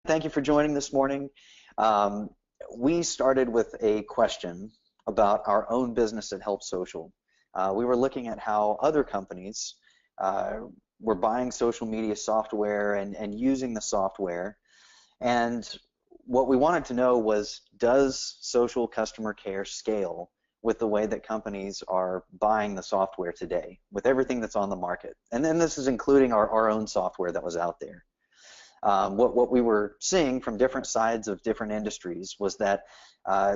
Thank you for joining this morning. Um, we started with a question about our own business at HelpSocial. We were looking at how other companies uh, were buying social media software and using the software. And what we wanted to know was, does social customer care scale with the way that companies are buying the software today, with everything that's on the market? And then this is including our own software that was out there. What we were seeing from different sides of different industries was that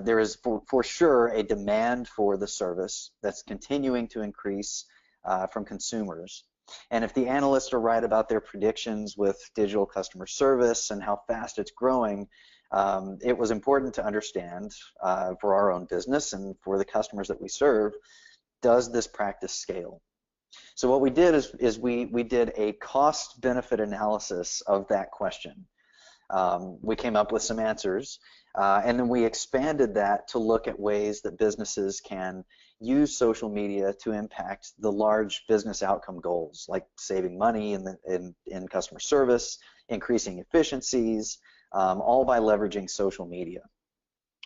there is for sure a demand for the service that's continuing to increase from consumers. And if the analysts are right about their predictions with digital customer service and how fast it's growing, it was important to understand for our own business and for the customers that we serve, does this practice scale? So what we did is we did a cost-benefit analysis of that question. We came up with some answers, and then we expanded that to look at ways that businesses can use social media to impact the large business outcome goals, like saving money in customer service, increasing efficiencies, all by leveraging social media.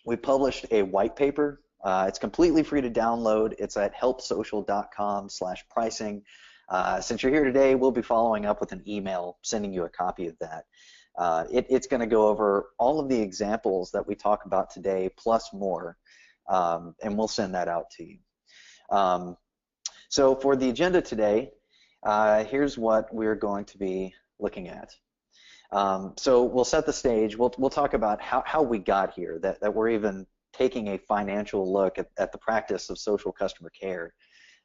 We published a white paper. It's completely free to download. It's at helpsocial.com/pricing. Since you're here today, we'll be following up with an email sending you a copy of that. It's going to go over all of the examples that we talk about today, plus more, and we'll send that out to you. So for the agenda today, here's what we're going to be looking at. So we'll set the stage. We'll talk about how we got here, that we're even taking a financial look at the practice of social customer care.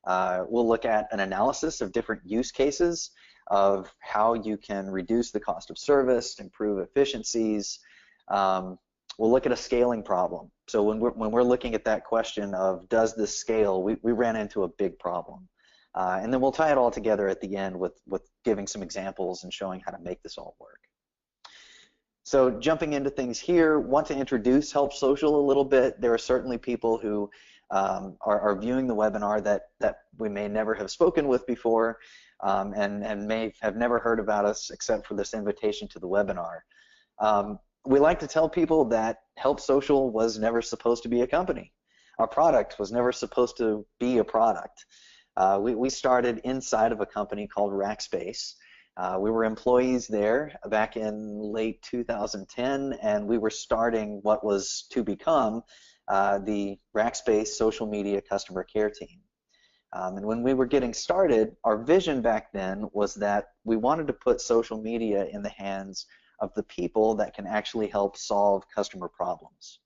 We'll look at an analysis of different use cases of how you can reduce the cost of service, improve efficiencies. We'll look at a scaling problem. So when we're looking at that question of does this scale, we ran into a big problem. And then we'll tie it all together at the end with giving some examples and showing how to make this all work. So jumping into things here, want to introduce HelpSocial a little bit. There are certainly people who are viewing the webinar that we may never have spoken with before and may have never heard about us except for this invitation to the webinar. We like to tell people that HelpSocial was never supposed to be a company. Our product was never supposed to be a product. We started inside of a company called Rackspace. We were employees there back in late 2010, and we were starting what was to become the Rackspace social media customer care team. And when we were getting started, our vision back then was that we wanted to put social media in the hands of the people that can actually help solve customer problems.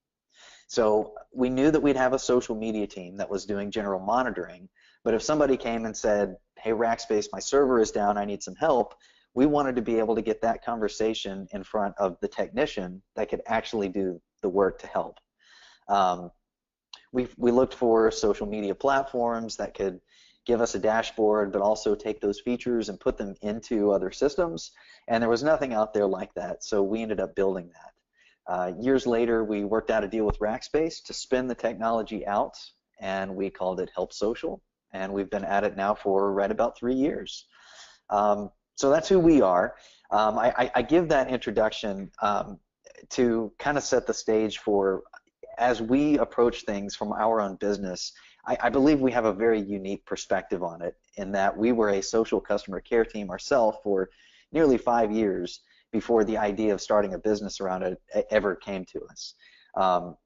So we knew that we'd have a social media team that was doing general monitoring, but if somebody came and said, hey, Rackspace, my server is down, I need some help, we wanted to be able to get that conversation in front of the technician that could actually do the work to help. We looked for social media platforms that could give us a dashboard, but also take those features and put them into other systems, and there was nothing out there like that, so we ended up building that. Years later, we worked out a deal with Rackspace to spin the technology out, and we called it HelpSocial, and we've been at it now for right about 3 years. So that's who we are. I give that introduction to kind of set the stage for, as we approach things from our own business, I believe we have a very unique perspective on it, in that we were a social customer care team ourselves for nearly 5 years before the idea of starting a business around it ever came to us.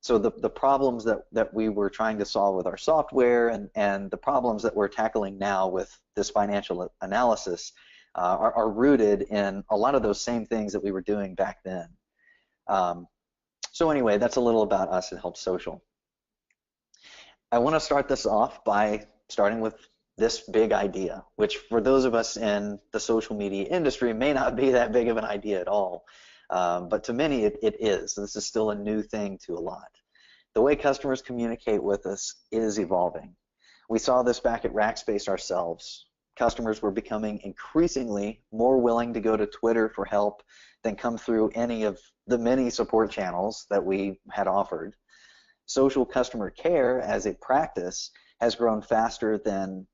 So the problems that we were trying to solve with our software and the problems that we're tackling now with this financial analysis are rooted in a lot of those same things that we were doing back then. So anyway, that's a little about us at HelpSocial. I want to start this off by starting with this big idea, which for those of us in the social media industry may not be that big of an idea at all. But to many it is. This is still a new thing to a lot. The way customers communicate with us is evolving. We saw this back at Rackspace ourselves. Customers were becoming increasingly more willing to go to Twitter for help than come through any of the many support channels that we had offered. Social customer care as a practice has grown faster than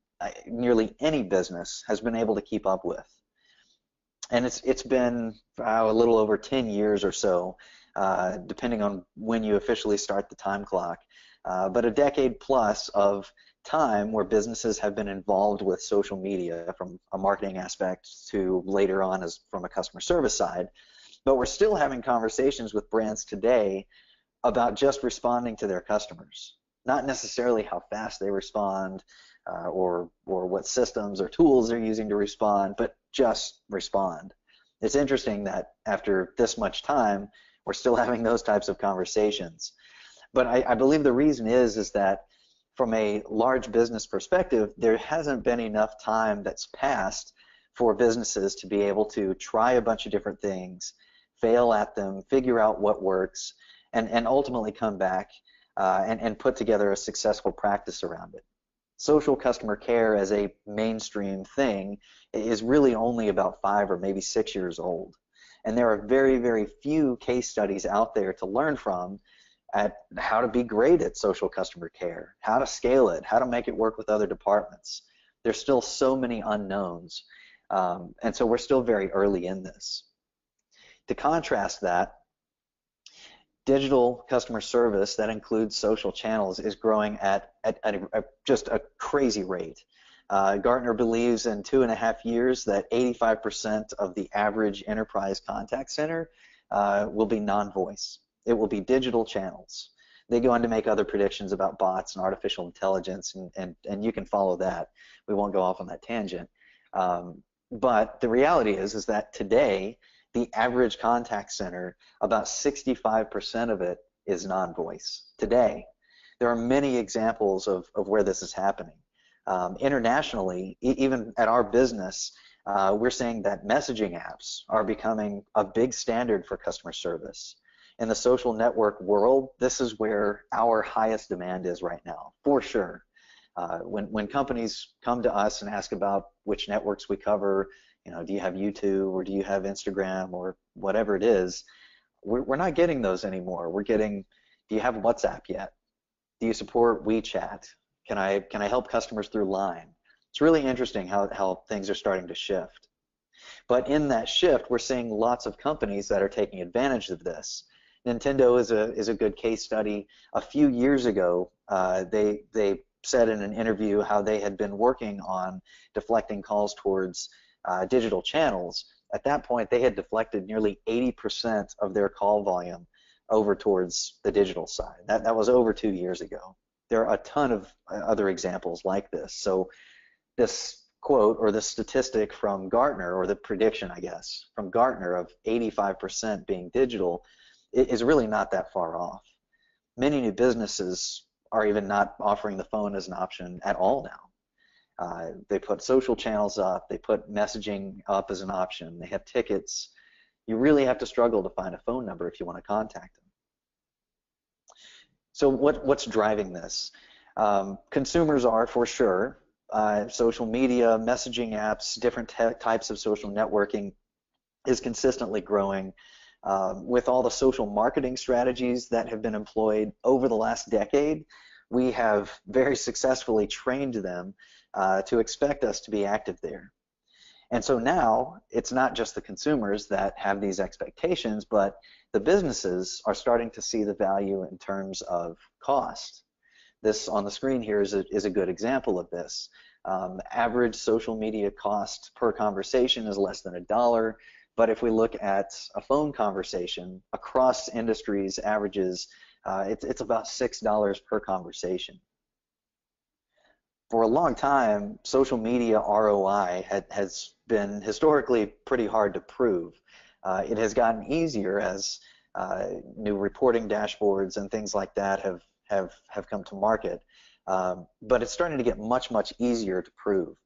nearly any business has been able to keep up with. And it's been a little over 10 years or so, depending on when you officially start the time clock, but a decade plus of time where businesses have been involved with social media from a marketing aspect to later on as from a customer service side. But we're still having conversations with brands today about just responding to their customers, not necessarily how fast they respond, or what systems or tools they're using to respond, but just respond. It's interesting that after this much time, we're still having those types of conversations. But I believe the reason is that from a large business perspective, there hasn't been enough time that's passed for businesses to be able to try a bunch of different things, fail at them, figure out what works, and ultimately come back and put together a successful practice around it. Social customer care as a mainstream thing is really only about 5 or maybe 6 years old. And there are very, very few case studies out there to learn from at how to be great at social customer care, how to scale it, how to make it work with other departments. There's still so many unknowns, and so we're still very early in this. To contrast that, digital customer service that includes social channels is growing at just a crazy rate. Gartner believes in 2.5 years that 85% of the average enterprise contact center will be non-voice. It will be digital channels. They go on to make other predictions about bots and artificial intelligence, and you can follow that. We won't go off on that tangent. But the reality is that today, the average contact center, about 65% of it is non-voice today. There are many examples of where this is happening. Internationally, even at our business, we're seeing that messaging apps are becoming a big standard for customer service. In the social network world, this is where our highest demand is right now, for sure. When companies come to us and ask about which networks we cover, do you have YouTube or do you have Instagram or whatever it is, we're not getting those anymore. We're getting, do you have WhatsApp yet? Do you support WeChat? Can I help customers through Line? It's really interesting how things are starting to shift. But in that shift, we're seeing lots of companies that are taking advantage of this. Nintendo is a good case study. A few years ago, they said in an interview how they had been working on deflecting calls towards digital channels. At that point, they had deflected nearly 80% of their call volume over towards the digital side. That was over 2 years ago. There are a ton of other examples like this. So this quote or the statistic from Gartner, or the prediction, I guess, from Gartner of 85% being digital is really not that far off. Many new businesses are even not offering the phone as an option at all now. They put social channels up, they put messaging up as an option, they have tickets. You really have to struggle to find a phone number if you want to contact them. So what's driving this? Consumers are, for sure. Social media, messaging apps, different types of social networking is consistently growing. With all the social marketing strategies that have been employed over the last decade, we have very successfully trained them to expect us to be active there. And so now it's not just the consumers that have these expectations, but the businesses are starting to see the value in terms of cost. This on the screen here is a good example of this. Average social media cost per conversation is less than $1, but if we look at a phone conversation across industries averages, it's about $6 per conversation. For a long time, social media ROI has been historically pretty hard to prove. It has gotten easier as new reporting dashboards and things like that have come to market, but it's starting to get much, much easier to prove.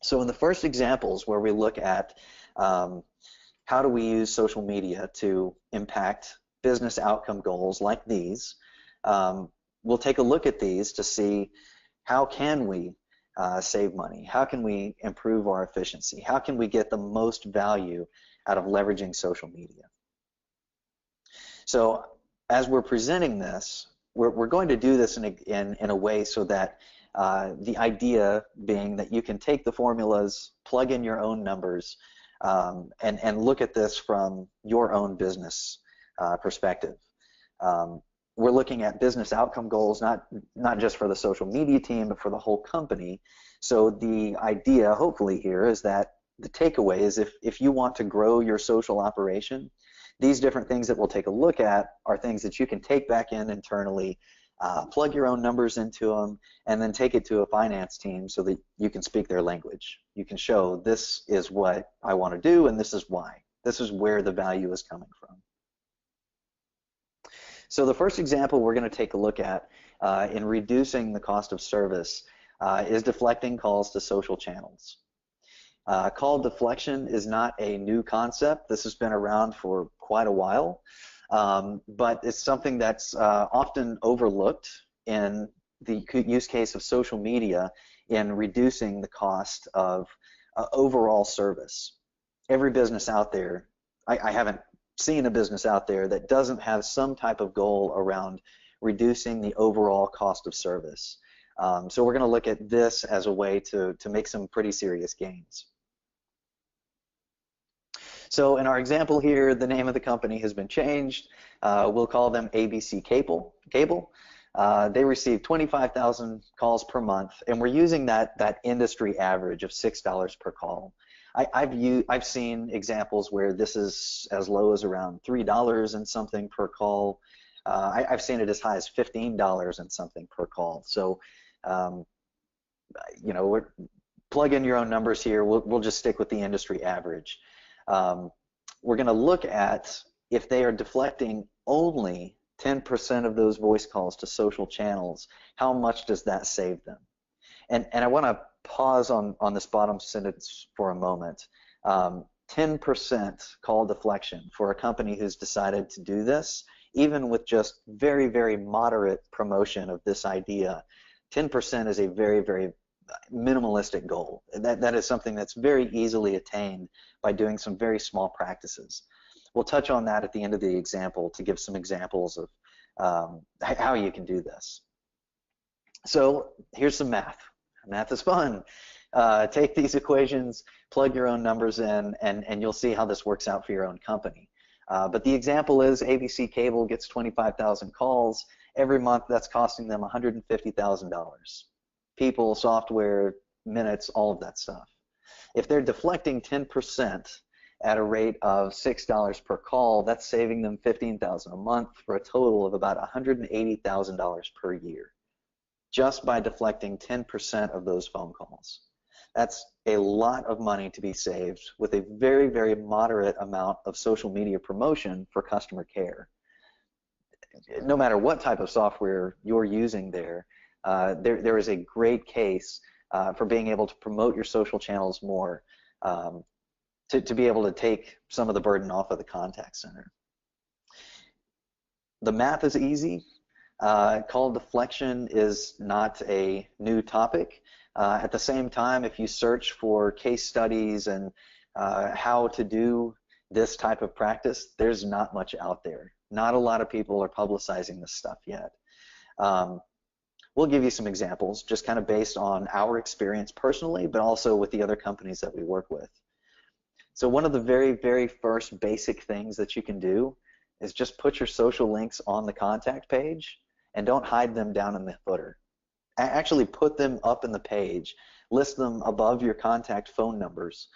So in the first examples where we look at how do we use social media to impact business outcome goals like these, we'll take a look at these to see how can we save money, how can we improve our efficiency, how can we get the most value out of leveraging social media. So as we're presenting this, we're going to do this in a way so that the idea being that you can take the formulas, plug in your own numbers, and look at this from your own business perspective. We're looking at business outcome goals, not just for the social media team, but for the whole company. So the idea, hopefully, here is that the takeaway is if you want to grow your social operation, these different things that we'll take a look at are things that you can take back in internally, plug your own numbers into them, and then take it to a finance team so that you can speak their language. You can show this is what I want to do and this is why. This is where the value is coming from. So the first example we're going to take a look at in reducing the cost of service is deflecting calls to social channels. Call deflection is not a new concept. This has been around for quite a while, but it's something that's often overlooked in the use case of social media in reducing the cost of overall service. Every business out there, I haven't seen a business out there that doesn't have some type of goal around reducing the overall cost of service. So we're going to look at this as a way to make some pretty serious gains. So in our example here, the name of the company has been changed. We'll call them ABC Cable. They receive 25,000 calls per month, and we're using that industry average of $6 per call. I've seen examples where this is as low as around $3 and something per call. I've seen it as high as $15 and something per call. So, you know, plug in your own numbers here. We'll just stick with the industry average. We're going to look at if they are deflecting only 10% of those voice calls to social channels, how much does that save them? And I want to pause on this bottom sentence for a moment. 10% call deflection for a company who's decided to do this, even with just very, very moderate promotion of this idea, 10% is a very, very minimalistic goal. That is something that's very easily attained by doing some very small practices. We'll touch on that at the end of the example to give some examples of how you can do this. So here's some math. Math is fun. Take these equations, plug your own numbers in, and you'll see how this works out for your own company. But the example is ABC Cable gets 25,000 calls. Every month that's costing them $150,000. People, software, minutes, all of that stuff. If they're deflecting 10% at a rate of $6 per call, that's saving them $15,000 a month for a total of about $180,000 per year, just by deflecting 10% of those phone calls. That's a lot of money to be saved with a very, very moderate amount of social media promotion for customer care. No matter what type of software you're using there, there is a great case for being able to promote your social channels more, to be able to take some of the burden off of the contact center. The math is easy. Call deflection is not a new topic. At the same time, if you search for case studies and how to do this type of practice, there's not much out there. Not a lot of people are publicizing this stuff yet. We'll give you some examples just kind of based on our experience personally, but also with the other companies that we work with. So one of the very, very first basic things that you can do is just put your social links on the contact page and don't hide them down in the footer. Actually put them up in the page, list them above your contact phone numbers,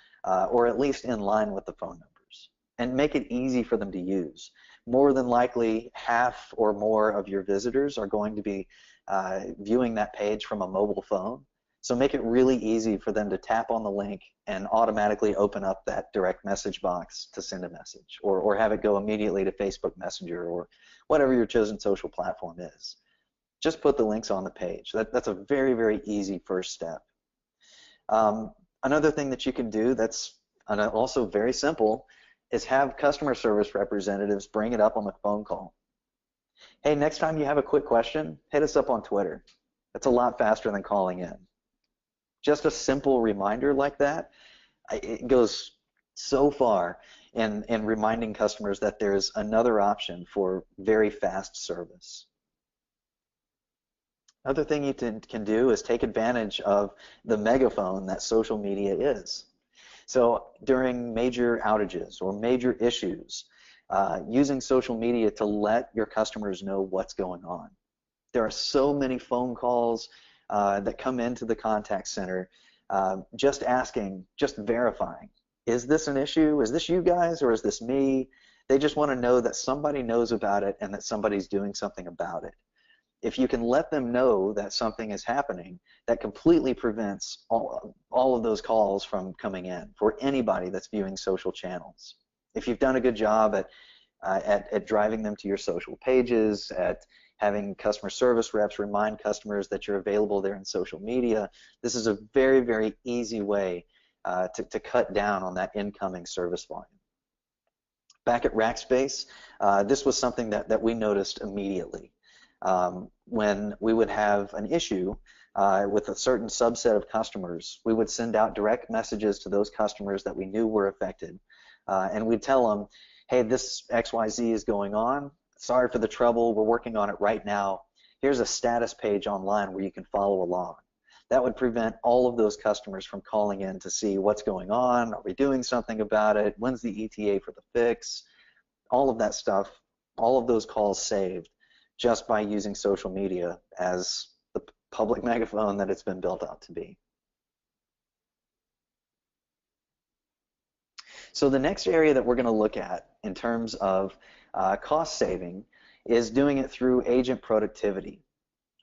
or at least in line with the phone numbers, and make it easy for them to use. More than likely, half or more of your visitors are going to be viewing that page from a mobile phone, so make it really easy for them to tap on the link and automatically open up that direct message box to send a message, or have it go immediately to Facebook Messenger or whatever your chosen social platform is. Just put the links on the page. That's a very, very easy first step. Another thing that you can do that's also very simple is have customer service representatives bring it up on the phone call. Hey, next time you have a quick question, hit us up on Twitter. That's a lot faster than calling in. Just a simple reminder like that, it goes so far in reminding customers that there's another option for very fast service. Another thing you can do is take advantage of the megaphone that social media is. So during major outages or major issues, using social media to let your customers know what's going on. There are so many phone calls that come into the contact center just asking, just verifying, is this an issue? Is this you guys or is this me? They just want to know that somebody knows about it and that somebody's doing something about it. If you can let them know that something is happening, that completely prevents all of those calls from coming in for anybody that's viewing social channels. If you've done a good job at driving them to your social pages, at having customer service reps remind customers that you're available there in social media, this is a very, very easy way to cut down on that incoming service volume. Back at Rackspace, this was something that we noticed immediately. When we would have an issue with a certain subset of customers, we would send out direct messages to those customers that we knew were affected, and we'd tell them, hey, this XYZ is going on. Sorry for the trouble. We're working on it right now. Here's a status page online where you can follow along. That would prevent all of those customers from calling in to see what's going on. Are we doing something about it? When's the ETA for the fix? All of that stuff, all of those calls saved just by using social media as the public megaphone that it's been built out to be. So the next area that we're going to look at in terms of cost saving is doing it through agent productivity.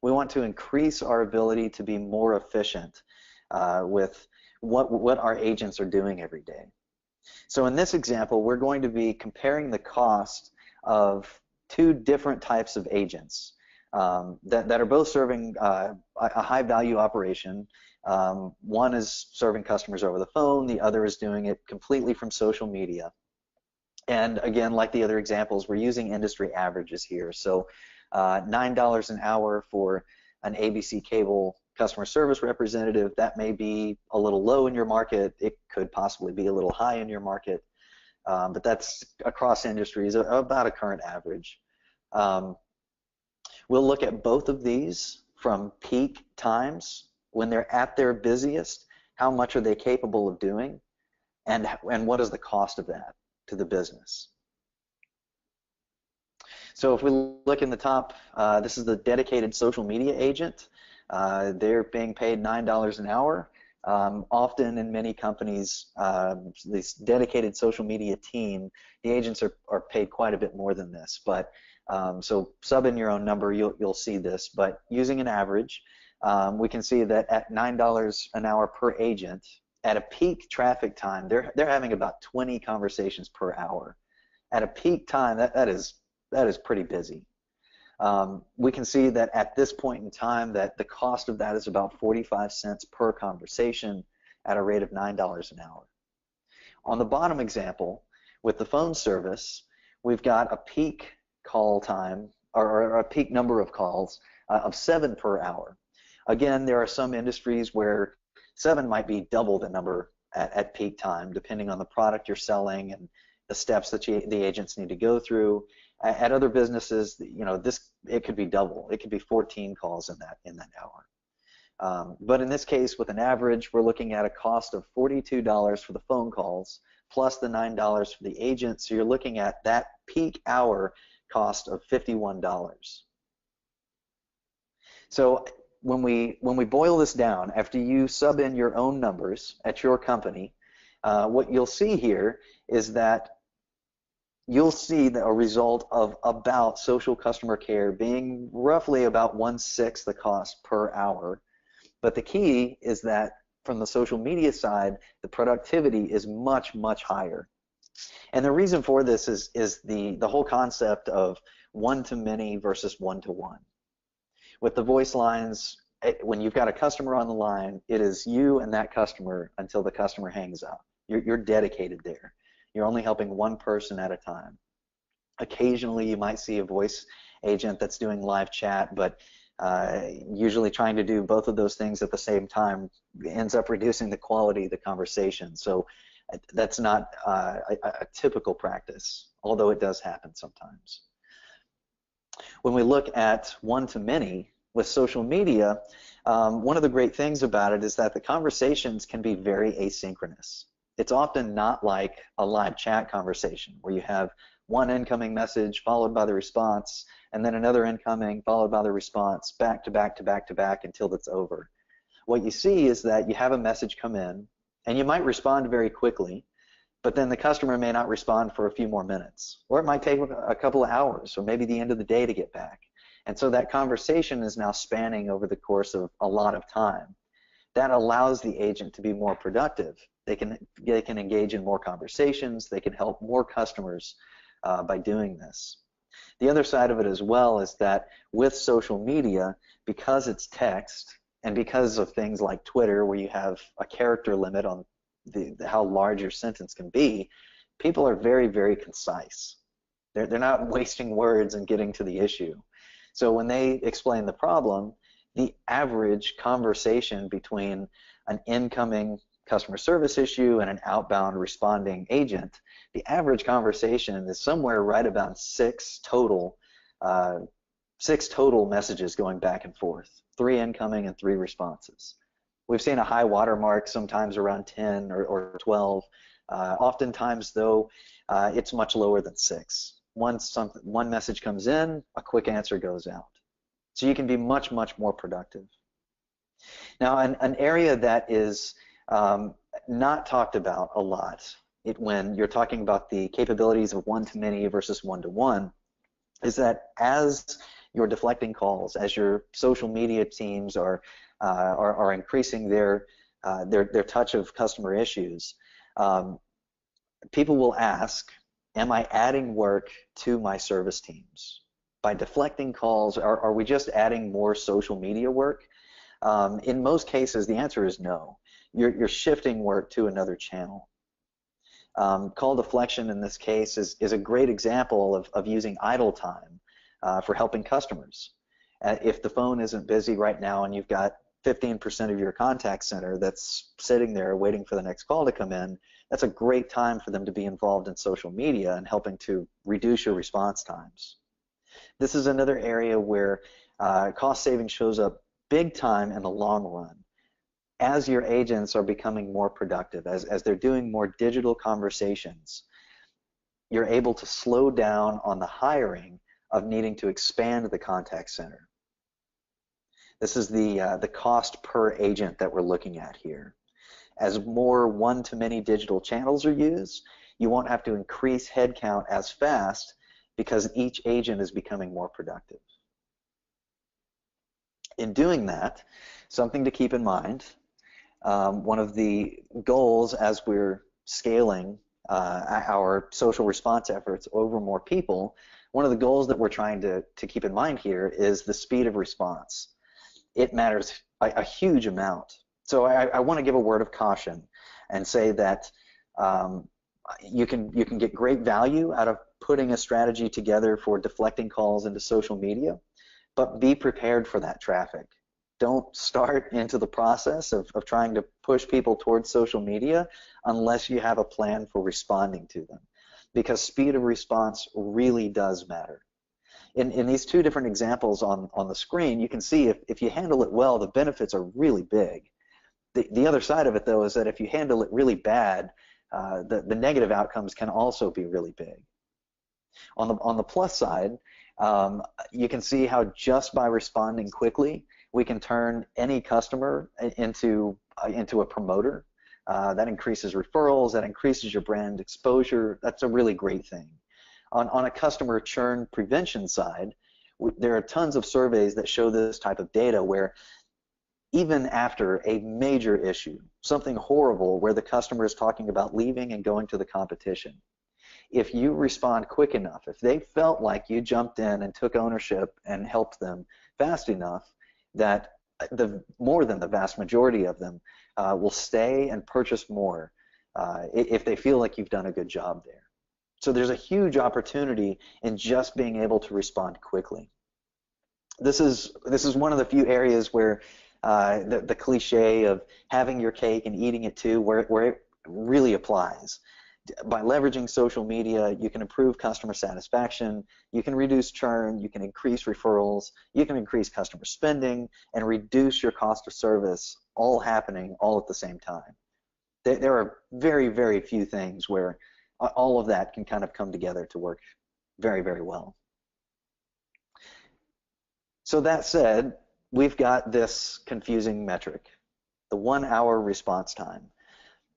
We want to increase our ability to be more efficient with what our agents are doing every day. So in this example, we're going to be comparing the cost of two different types of agents that are both serving a high value operation. One is serving customers over the phone, the other is doing it completely from social media. And again, like the other examples, we're using industry averages here. So $9 an hour for an ABC cable customer service representative, that may be a little low in your market. It could possibly be a little high in your market, but that's across industries about a current average. We'll look at both of these from peak times, when they're at their busiest, how much are they capable of doing, and what is the cost of that to the business. So if we look in the top, this is the dedicated social media agent. They're being paid $9 an hour. Often in many companies, this dedicated social media team, the agents are paid quite a bit more than this. But so sub in your own number, you'll see this. But using an average, we can see that at $9 an hour per agent, at a peak traffic time, they're having about 20 conversations per hour. At a peak time, that is pretty busy. We can see that at this point in time that the cost of that is about 45 cents per conversation at a rate of $9 an hour. On the bottom example, with the phone service, we've got a peak call time or a peak number of calls of 7 per hour. Again, there are some industries where 7 might be double the number at peak time, depending on the product you're selling and the steps that the agents need to go through. At other businesses, it could be double. It could be 14 calls in that hour. But in this case, with an average, we're looking at a cost of $42 for the phone calls, plus the $9 for the agent. So you're looking at that peak hour cost of $51. So when we boil this down, after you sub in your own numbers at your company, what you'll see here is that you'll see a result of about social customer care being roughly about 1/6 the cost per hour. But the key is that from the social media side, the productivity is much, much higher. And the reason for this is the whole concept of one-to-many versus one-to-one. With the voice lines, when you've got a customer on the line, it is you and that customer until the customer hangs up. You're dedicated there. You're only helping one person at a time. Occasionally, you might see a voice agent that's doing live chat, but usually trying to do both of those things at the same time ends up reducing the quality of the conversation. So that's not a typical practice, although it does happen sometimes. When we look at one-to-many with social media, one of the great things about it is that the conversations can be very asynchronous. It's often not like a live chat conversation where you have one incoming message followed by the response, and then another incoming followed by the response, back to back to back to back until it's over. What you see is that you have a message come in, and you might respond very quickly, but then the customer may not respond for a few more minutes, or it might take a couple of hours, or maybe the end of the day to get back. And so that conversation is now spanning over the course of a lot of time. That allows the agent to be more productive. They can engage in more conversations. They can help more customers by doing this. The other side of it as well is that with social media, because it's text, and because of things like Twitter, where you have a character limit on how large your sentence can be, people are very, very concise. They're not wasting words and getting to the issue. So when they explain the problem, the average conversation between an incoming customer service issue and an outbound responding agent, the average conversation is somewhere right about six total messages going back and forth, 3 incoming and 3 responses. We've seen a high watermark sometimes around 10 or 12. Oftentimes, though, it's much lower than 6. One message comes in, a quick answer goes out. So you can be much, much more productive. Now, an area that is not talked about a lot when you're talking about the capabilities of one-to-many versus one-to-one is that as you're deflecting calls, as your social media teams are increasing their touch of customer issues, people will ask, am I adding work to my service teams? By deflecting calls, are we just adding more social media work? In most cases, the answer is no. You're shifting work to another channel. Call deflection in this case is a great example of using idle time for helping customers. If the phone isn't busy right now and you've got 15% of your contact center that's sitting there waiting for the next call to come in, that's a great time for them to be involved in social media and helping to reduce your response times. This is another area where cost saving shows up big time in the long run. As your agents are becoming more productive, as they're doing more digital conversations, you're able to slow down on the hiring of needing to expand the contact center. This is the cost per agent that we're looking at here. As more one-to-many digital channels are used, you won't have to increase headcount as fast because each agent is becoming more productive. In doing that, something to keep in mind, one of the goals as we're scaling our social response efforts over more people, one of the goals that we're trying to keep in mind here is the speed of response. It matters a huge amount. So I want to give a word of caution and say that you can get great value out of putting a strategy together for deflecting calls into social media, but be prepared for that traffic. Don't start into the process of trying to push people towards social media unless you have a plan for responding to them, because speed of response really does matter. In these two different examples on the screen, you can see if you handle it well, the benefits are really big. The other side of it, though, is that if you handle it really bad, the negative outcomes can also be really big. On the plus side, you can see how just by responding quickly, we can turn any customer into a promoter. That increases referrals, that increases your brand exposure. That's a really great thing. On a customer churn prevention side, there are tons of surveys that show this type of data where even after a major issue, something horrible where the customer is talking about leaving and going to the competition, if you respond quick enough, if they felt like you jumped in and took ownership and helped them fast enough, that more than the vast majority of them will stay and purchase more if they feel like you've done a good job there. So there's a huge opportunity in just being able to respond quickly. This is one of the few areas where the cliche of having your cake and eating it too, where it really applies. By leveraging social media, you can improve customer satisfaction, you can reduce churn, you can increase referrals, you can increase customer spending, and reduce your cost of service, all happening all at the same time. There are very, very few things where all of that can kind of come together to work very, very well. So that said, we've got this confusing metric, the 1 hour response time.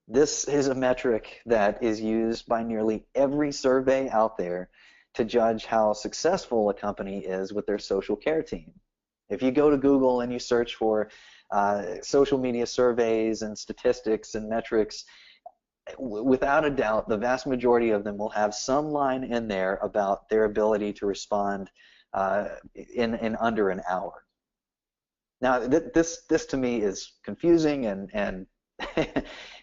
This is a metric that is used by nearly every survey out there to judge how successful a company is with their social care team. If you go to Google and you search for social media surveys and statistics and metrics, without a doubt, the vast majority of them will have some line in there about their ability to respond in under an hour. Now, this to me is confusing and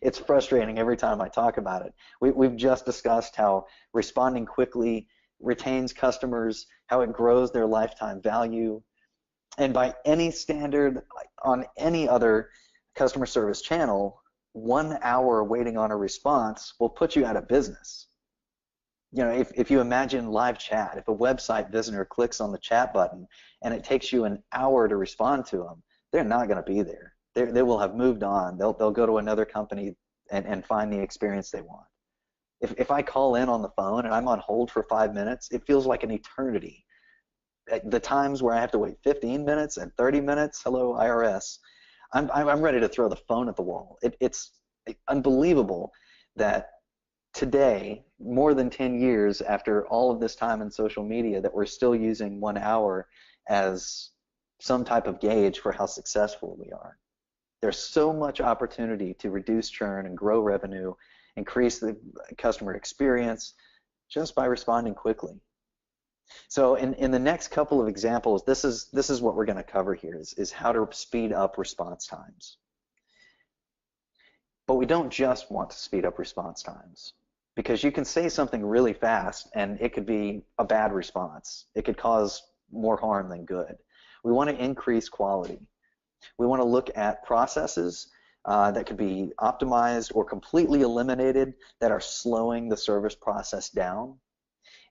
it's frustrating every time I talk about it. We've just discussed how responding quickly retains customers, how it grows their lifetime value, and by any standard on any other customer service channel, 1 hour waiting on a response will put you out of business. You know, if you imagine live chat, if a website visitor clicks on the chat button and it takes you an hour to respond to them, they're not going to be there. They will have moved on. They'll go to another company and find the experience they want. If I call in on the phone and I'm on hold for 5 minutes, it feels like an eternity. The times where I have to wait 15 minutes and 30 minutes, hello IRS, I'm ready to throw the phone at the wall. It's unbelievable that today, more than 10 years after all of this time in social media, that we're still using 1 hour as some type of gauge for how successful we are. There's so much opportunity to reduce churn and grow revenue, increase the customer experience just by responding quickly. So in the next couple of examples, this is what we're going to cover here, is how to speed up response times. But we don't just want to speed up response times, because you can say something really fast and it could be a bad response. It could cause more harm than good. We want to increase quality. We want to look at processes that could be optimized or completely eliminated that are slowing the service process down.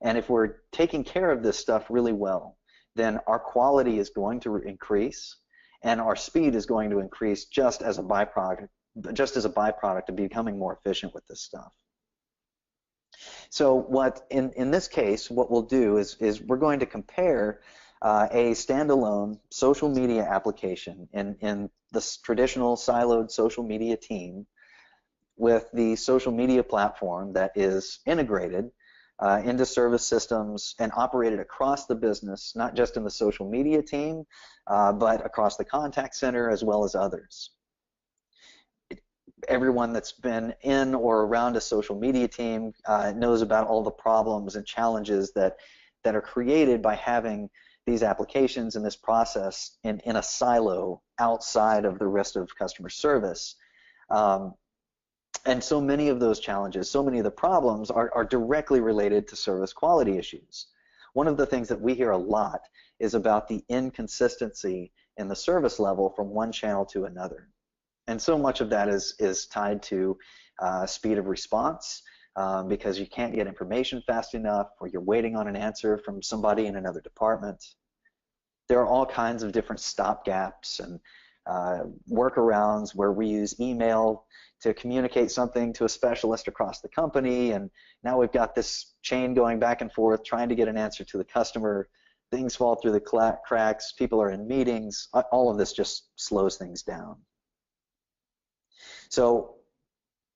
And if we're taking care of this stuff really well, then our quality is going to increase and our speed is going to increase just as a byproduct of becoming more efficient with this stuff. So what in this case, what we'll do is we're going to compare a standalone social media application in the traditional siloed social media team with the social media platform that is integrated into service systems and operated across the business, not just in the social media team, but across the contact center as well as others. Everyone that's been in or around a social media team knows about all the problems and challenges that are created by having these applications and this process in a silo outside of the rest of customer service. And so many of those challenges, so many of the problems are directly related to service quality issues. One of the things that we hear a lot is about the inconsistency in the service level from one channel to another. And so much of that is tied to speed of response, because you can't get information fast enough, or you're waiting on an answer from somebody in another department. There are all kinds of different stopgaps and workarounds where we use email to communicate something to a specialist across the company, and now we've got this chain going back and forth trying to get an answer to the customer. Things fall through the cracks, people are in meetings, all of this just slows things down. So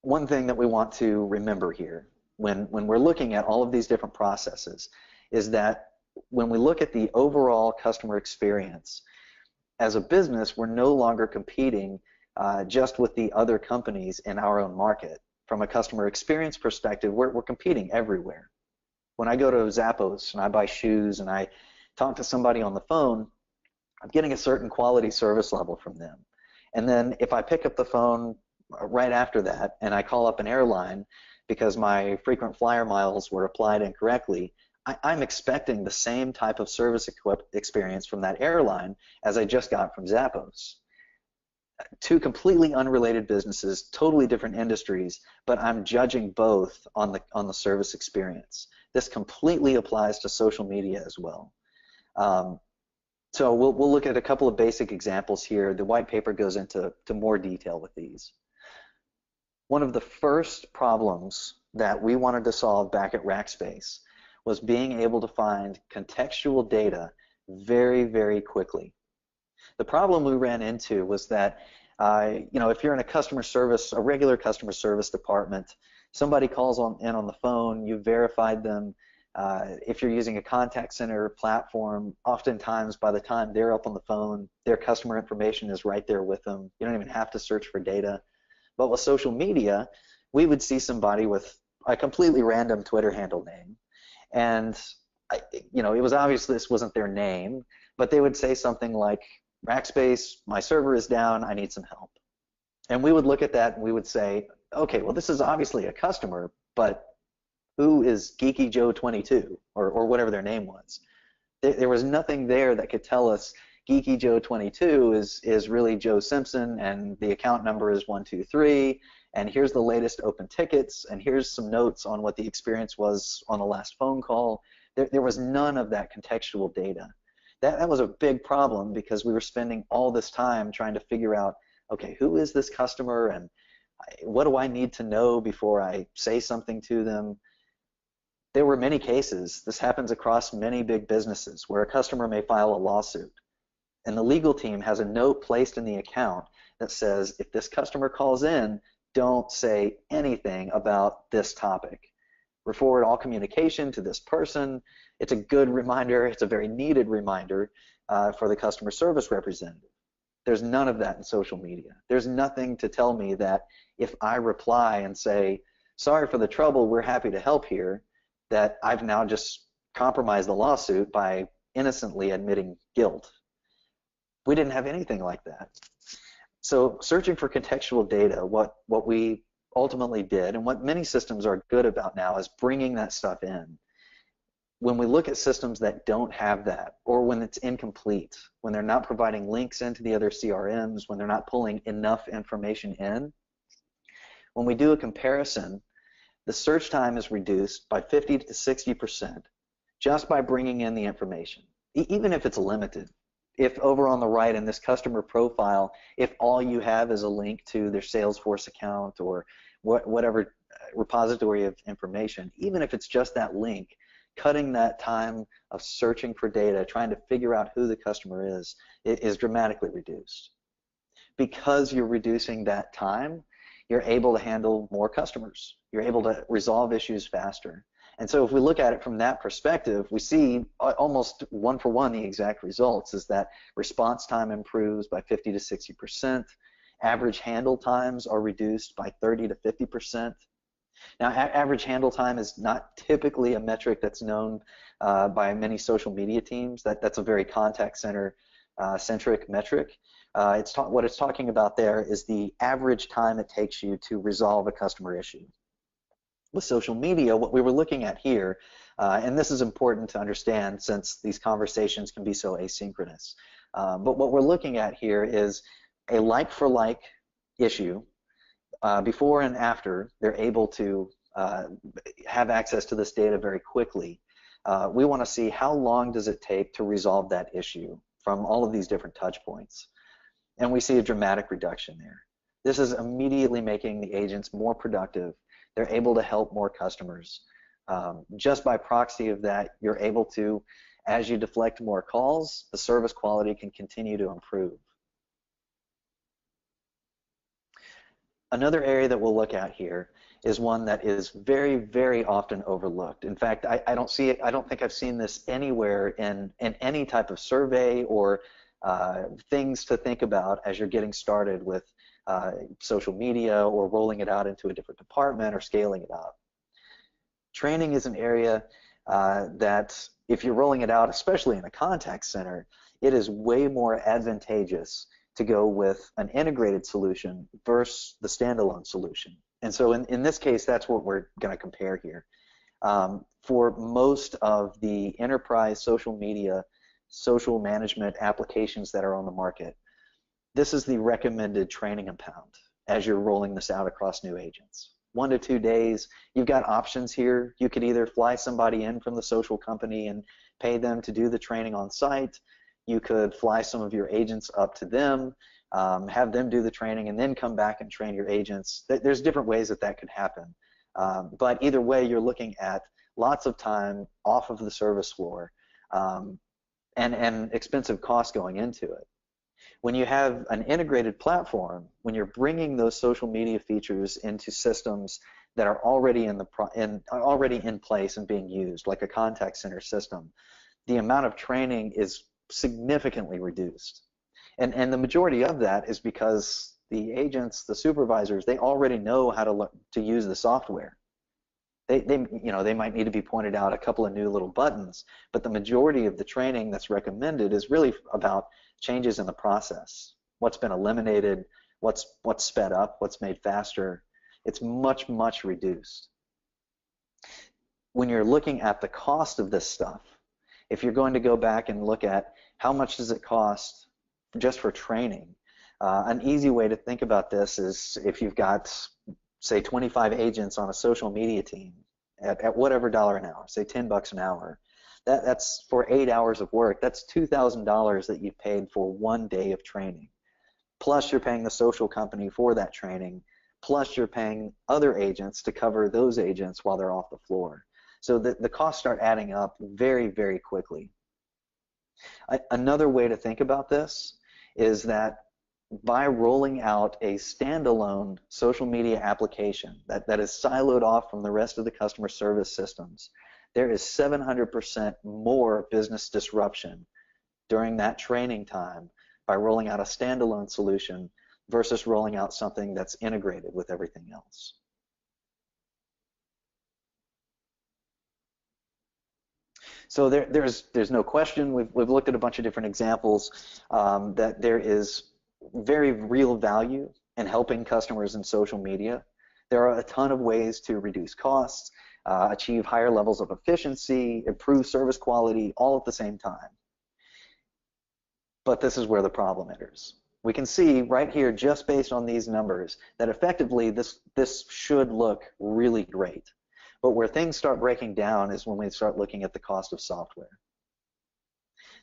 one thing that we want to remember here when we're looking at all of these different processes is that when we look at the overall customer experience, as a business, we're no longer competing just with the other companies in our own market. From a customer experience perspective, we're competing everywhere. When I go to Zappos and I buy shoes and I talk to somebody on the phone, I'm getting a certain quality service level from them. And then if I pick up the phone right after that and I call up an airline because my frequent flyer miles were applied incorrectly, I'm expecting the same type of service experience from that airline as I just got from Zappos. Two completely unrelated businesses, totally different industries, but I'm judging both on the service experience. This completely applies to social media as well. So we'll look at a couple of basic examples here. The white paper goes into more detail with these. One of the first problems that we wanted to solve back at Rackspace was being able to find contextual data very, very quickly. The problem we ran into was that, if you're in a customer service, a regular customer service department, somebody calls in on the phone, you verified them. If you're using a contact center platform, oftentimes by the time they're up on the phone, their customer information is right there with them. You don't even have to search for data. But with social media, we would see somebody with a completely random Twitter handle name, and it was obvious this wasn't their name, but they would say something like, Rackspace, my server is down, I need some help. And we would look at that and we would say, okay, well, this is obviously a customer, but who is Geeky Joe 22 or whatever their name was? There was nothing there that could tell us Geeky Joe 22 is really Joe Simpson, and the account number is 123, and here's the latest open tickets, and here's some notes on what the experience was on the last phone call. There was none of that contextual data. That was a big problem because we were spending all this time trying to figure out, okay, who is this customer and what do I need to know before I say something to them? There were many cases, this happens across many big businesses, where a customer may file a lawsuit and the legal team has a note placed in the account that says, if this customer calls in, don't say anything about this topic. Forward all communication to this person. It's a good reminder, it's a very needed reminder for the customer service representative. There's none of that in social media. There's nothing to tell me that if I reply and say, sorry for the trouble, we're happy to help here, that I've now just compromised the lawsuit by innocently admitting guilt. We didn't have anything like that. So searching for contextual data, what we ultimately did, and what many systems are good about now, is bringing that stuff in. When we look at systems that don't have that, or when it's incomplete, when they're not providing links into the other CRMs, when they're not pulling enough information in, when we do a comparison, the search time is reduced by 50 to 60% just by bringing in the information, even if it's limited. If over on the right in this customer profile, if all you have is a link to their Salesforce account or whatever repository of information, even if it's just that link, cutting that time of searching for data, trying to figure out who the customer is dramatically reduced. Because you're reducing that time, you're able to handle more customers. You're able to resolve issues faster. And so if we look at it from that perspective, we see almost one for one the exact results, is that response time improves by 50 to 60%. Average handle times are reduced by 30 to 50%. Now, average handle time is not typically a metric that's known by many social media teams. That's a very contact center centric metric. What it's talking about there is the average time it takes you to resolve a customer issue. With social media, what we were looking at here, and this is important to understand since these conversations can be so asynchronous, but what we're looking at here is a like-for-like issue. Before and after they're able to have access to this data very quickly, we want to see how long does it take to resolve that issue from all of these different touch points. And we see a dramatic reduction there. This is immediately making the agents more productive. They're able to help more customers. Just by proxy of that, you're able to, as you deflect more calls, the service quality can continue to improve. Another area that we'll look at here is one that is very, very often overlooked. In fact, I don't see it. I don't think I've seen this anywhere in any type of survey or things to think about as you're getting started with social media or rolling it out into a different department or scaling it up. Training is an area that if you're rolling it out, especially in a contact center, it is way more advantageous to go with an integrated solution versus the standalone solution. And so in this case, that's what we're going to compare here. For most of the enterprise social media, social management applications that are on the market, this is the recommended training amount as you're rolling this out across new agents. 1 to 2 days. You've got options here. You could either fly somebody in from the social company and pay them to do the training on site. You could fly some of your agents up to them. have them do the training, and then come back and train your agents. There's different ways that that could happen. But either way, you're looking at lots of time off of the service floor, and expensive costs going into it. When you have an integrated platform, when you're bringing those social media features into systems that are already already in place and being used, like a contact center system, the amount of training is significantly reduced. And the majority of that is because the agents, the supervisors, they already know how to use the software. They might need to be pointed out a couple of new little buttons, but the majority of the training that's recommended is really about changes in the process. What's been eliminated, what's sped up, what's made faster. It's much, much reduced. When you're looking at the cost of this stuff, if you're going to go back and look at how much does it cost just for training, an easy way to think about this is if you've got, say, 25 agents on a social media team at whatever dollar an hour, say $10 an hour, that's for 8 hours of work. That's $2,000 that you paid for 1 day of training. Plus you're paying the social company for that training, plus you're paying other agents to cover those agents while they're off the floor. So the costs start adding up very, very quickly. Another way to think about this is that by rolling out a standalone social media application that is siloed off from the rest of the customer service systems, there is 700% more business disruption during that training time by rolling out a standalone solution versus rolling out something that's integrated with everything else. So there's no question, we've looked at a bunch of different examples, that there is very real value in helping customers in social media. There are a ton of ways to reduce costs, achieve higher levels of efficiency, improve service quality, all at the same time. But this is where the problem enters. We can see right here, just based on these numbers, that effectively this should look really great. But where things start breaking down is when we start looking at the cost of software.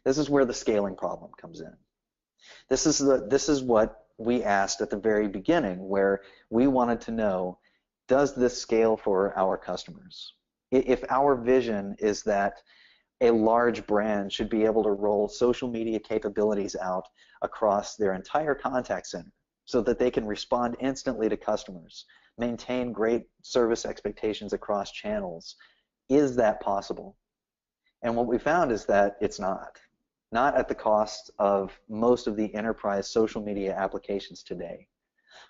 This is where the scaling problem comes in. This is what we asked at the very beginning, where we wanted to know, does this scale for our customers? If our vision is that a large brand should be able to roll social media capabilities out across their entire contact center so that they can respond instantly to customers, maintain great service expectations across channels, is that possible? And what we found is that it's not at the cost of most of the enterprise social media applications today.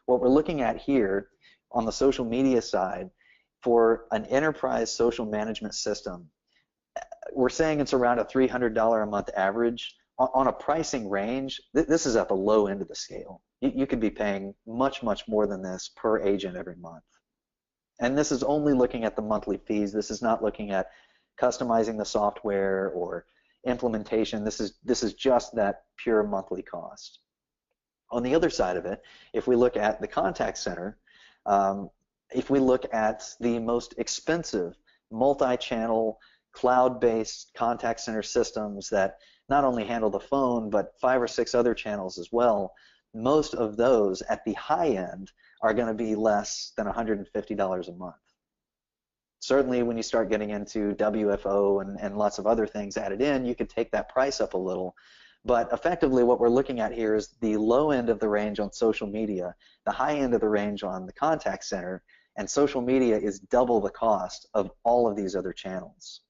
What we're looking at here on the social media side, for an enterprise social management system, we're saying it's around a $300 a month average. On a pricing range, this is at the low end of the scale. You could be paying much, much more than this per agent every month. And this is only looking at the monthly fees. This is not looking at customizing the software or implementation. This is just that pure monthly cost. On the other side of it, if we look at the contact center, if we look at the most expensive multi-channel cloud-based contact center systems that not only handle the phone but 5 or 6 other channels as well, most of those at the high end are going to be less than $150 a month. Certainly when you start getting into WFO and lots of other things added in, you could take that price up a little. But effectively what we're looking at here is the low end of the range on social media, the high end of the range on the contact center, and social media is double the cost of all of these other channels.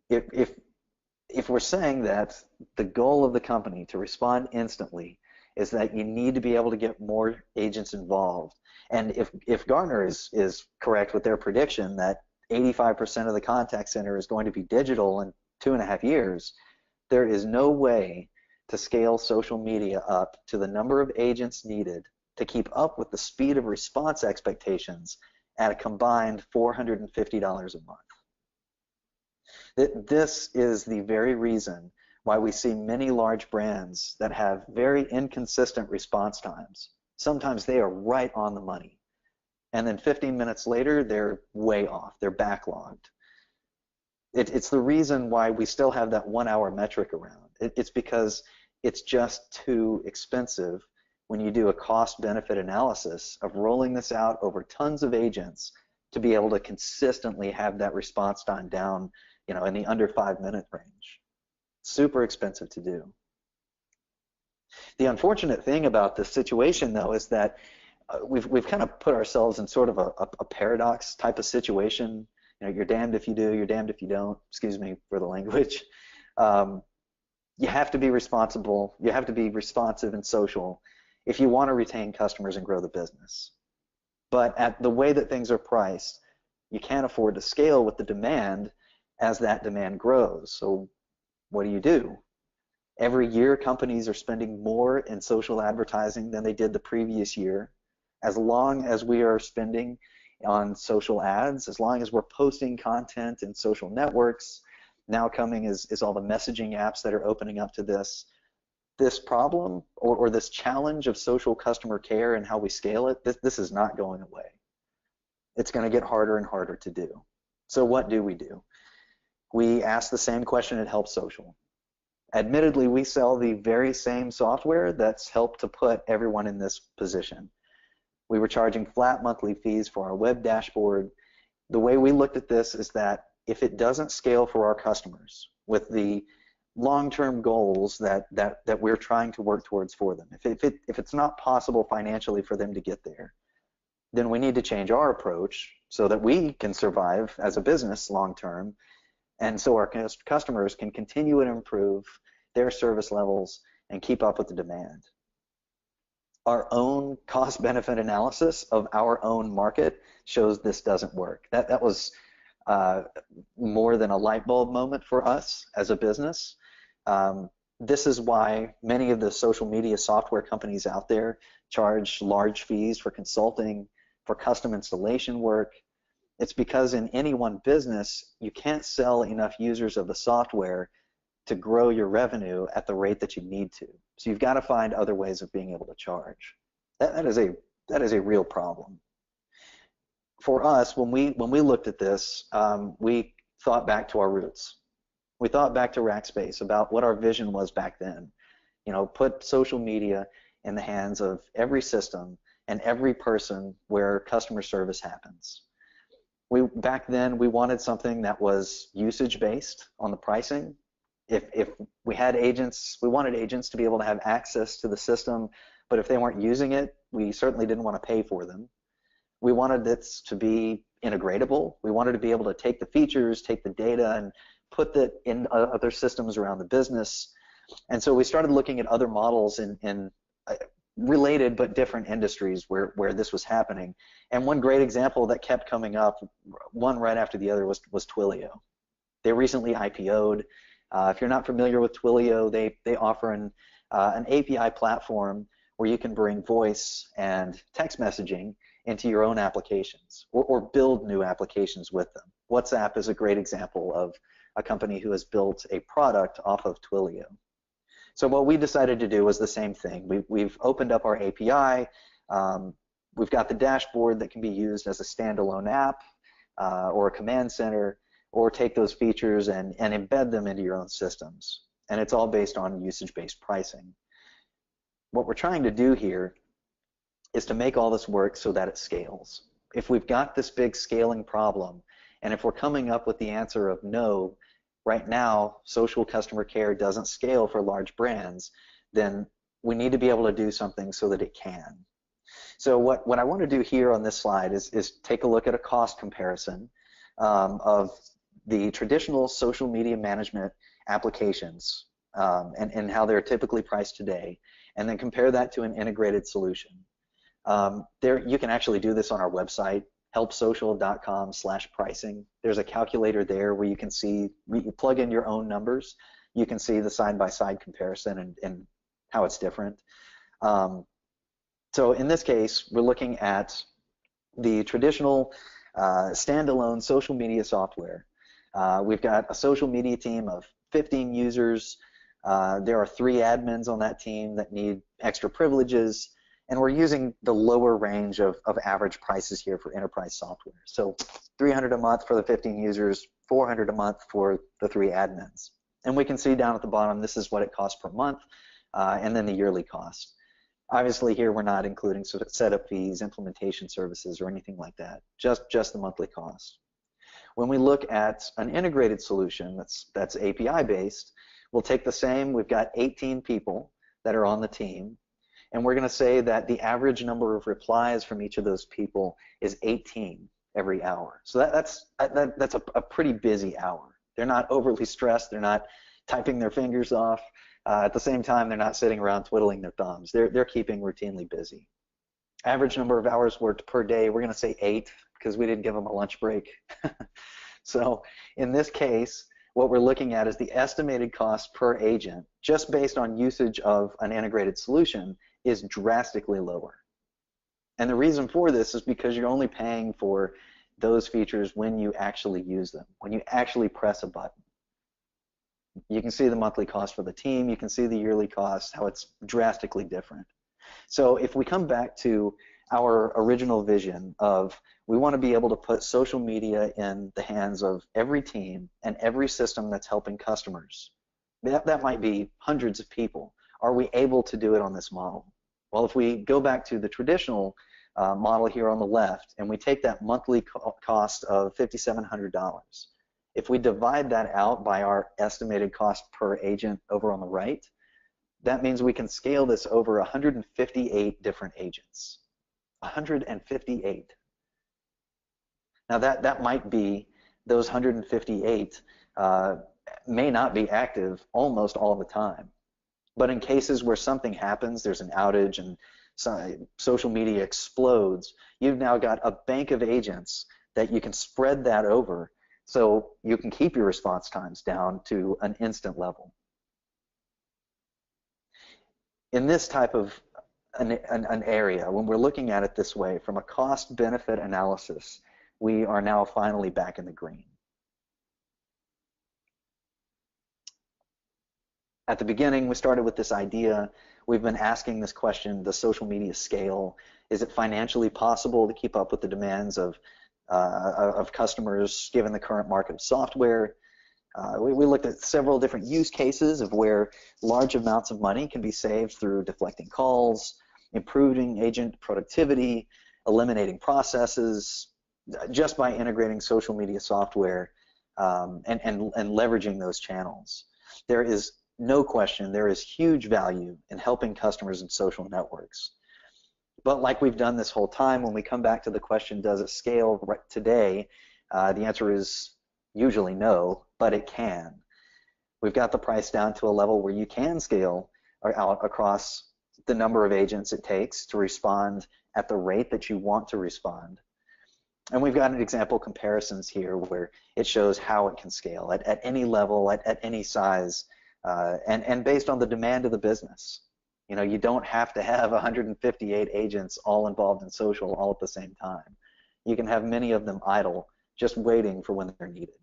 If we're saying that the goal of the company to respond instantly is that you need to be able to get more agents involved, and if Gartner is correct with their prediction that 85% of the contact center is going to be digital in 2.5 years, there is no way to scale social media up to the number of agents needed to keep up with the speed of response expectations at a combined $450 a month. This is the very reason why we see many large brands that have very inconsistent response times. Sometimes they are right on the money, and then 15 minutes later they're way off, they're backlogged. It's the reason why we still have that 1 hour metric around. It's because It's just too expensive when you do a cost-benefit analysis of rolling this out over tons of agents to be able to consistently have that response time down, in the under 5-minute range. Super expensive to do. The unfortunate thing about this situation, though, is that we've kind of put ourselves in sort of a paradox type of situation. You're damned if you do, you're damned if you don't. Excuse me for the language. You have to be responsible. You have to be responsive and social if you want to retain customers and grow the business. But at the way that things are priced, you can't afford to scale with the demand as that demand grows. So what do? Every year, companies are spending more in social advertising than they did the previous year. As long as we are spending on social ads, as long as we're posting content in social networks, now coming is all the messaging apps that are opening up to this problem or this challenge of social customer care and how we scale it, this is not going away. It's going to get harder and harder to do. So what do? We ask the same question at HelpSocial. Admittedly, we sell the very same software that's helped to put everyone in this position. We were charging flat monthly fees for our web dashboard. The way we looked at this is that if it doesn't scale for our customers with the long-term goals that we're trying to work towards for them, if it's not possible financially for them to get there, then we need to change our approach so that we can survive as a business long-term, and so our customers can continue to improve their service levels and keep up with the demand. Our own cost-benefit analysis of our own market shows this doesn't work. That was more than a light bulb moment for us as a business. This is why many of the social media software companies out there charge large fees for consulting, for custom installation work. It's because in any one business, you can't sell enough users of the software to grow your revenue at the rate that you need to. So you've got to find other ways of being able to charge. That is a real problem. For us, when we looked at this, we thought back to our roots. We thought back to Rackspace about what our vision was back then. Put social media in the hands of every system and every person where customer service happens. Back then, we wanted something that was usage-based on the pricing. If we had agents, we wanted agents to be able to have access to the system, but if they weren't using it, we certainly didn't want to pay for them. We wanted this to be integratable. We wanted to be able to take the features, take the data, and put that in other systems around the business. And so we started looking at other models in related but different industries where this was happening. And one great example that kept coming up, one right after the other, was Twilio. They recently IPO'd. If you're not familiar with Twilio, they offer an API platform where you can bring voice and text messaging into your own applications or build new applications with them. WhatsApp is a great example of a company who has built a product off of Twilio. So what we decided to do was the same thing. We've opened up our API. We've got the dashboard that can be used as a standalone app or a command center, or take those features and embed them into your own systems. And it's all based on usage-based pricing. What we're trying to do here is to make all this work so that it scales. If we've got this big scaling problem, and if we're coming up with the answer of no, right now social customer care doesn't scale for large brands, then we need to be able to do something so that it can. So what I want to do here on this slide is take a look at a cost comparison of the traditional social media management applications and how they're typically priced today, and then compare that to an integrated solution. You can actually do this on our website, helpsocial.com/pricing. There's a calculator there where you can see, you plug in your own numbers, you can see the side-by-side comparison and how it's different. So in this case, we're looking at the traditional standalone social media software. We've got a social media team of 15 users. There are 3 admins on that team that need extra privileges, and we're using the lower range of average prices here for enterprise software. So $300 a month for the 15 users, $400 a month for the 3 admins. And we can see down at the bottom, this is what it costs per month and then the yearly cost. Obviously here we're not including sort of setup fees, implementation services, or anything like that, just the monthly cost. When we look at an integrated solution that's API based, we'll take the same, we've got 18 people that are on the team, and we're going to say that the average number of replies from each of those people is 18 every hour. So that's a pretty busy hour. They're not overly stressed, they're not typing their fingers off. At the same time, they're not sitting around twiddling their thumbs. They're keeping routinely busy. Average number of hours worked per day, we're going to say 8 because we didn't give them a lunch break. So in this case, what we're looking at is the estimated cost per agent, just based on usage of an integrated solution, is drastically lower. And the reason for this is because you're only paying for those features when you actually use them, when you actually press a button. You can see the monthly cost for the team, you can see the yearly cost, how it's drastically different. So if we come back to our original vision of we want to be able to put social media in the hands of every team and every system that's helping customers, that might be hundreds of people. Are we able to do it on this model? Well, if we go back to the traditional model here on the left and we take that monthly cost of $5,700, if we divide that out by our estimated cost per agent over on the right, that means we can scale this over 158 different agents. 158. Now that might be, those 158 may not be active almost all the time. But in cases where something happens, there's an outage and social media explodes, you've now got a bank of agents that you can spread that over so you can keep your response times down to an instant level. In this type of an area, when we're looking at it this way, from a cost-benefit analysis, we are now finally back in the green. At the beginning, we started with this idea. We've been asking this question, does social media scale? Is it financially possible to keep up with the demands of customers given the current market of software? We looked at several different use cases of where large amounts of money can be saved through deflecting calls, improving agent productivity, eliminating processes, just by integrating social media software and leveraging those channels. There is no question there is huge value in helping customers in social networks. But like we've done this whole time, when we come back to the question, does it scale right today, the answer is usually no, but it can. We've got the price down to a level where you can scale out across the number of agents it takes to respond at the rate that you want to respond. And we've got an example comparisons here where it shows how it can scale at any level, at any size, and based on the demand of the business. You know, you don't have to have 158 agents all involved in social all at the same time. You can have many of them idle, just waiting for when they're needed.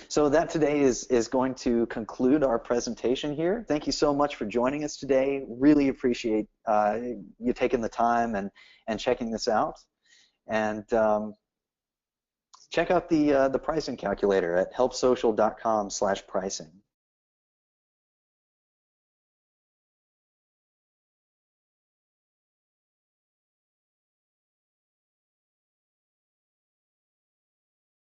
So that today is going to conclude our presentation here. Thank you so much for joining us today. Really appreciate you taking the time and checking this out. And check out the pricing calculator at helpsocial.com/pricing.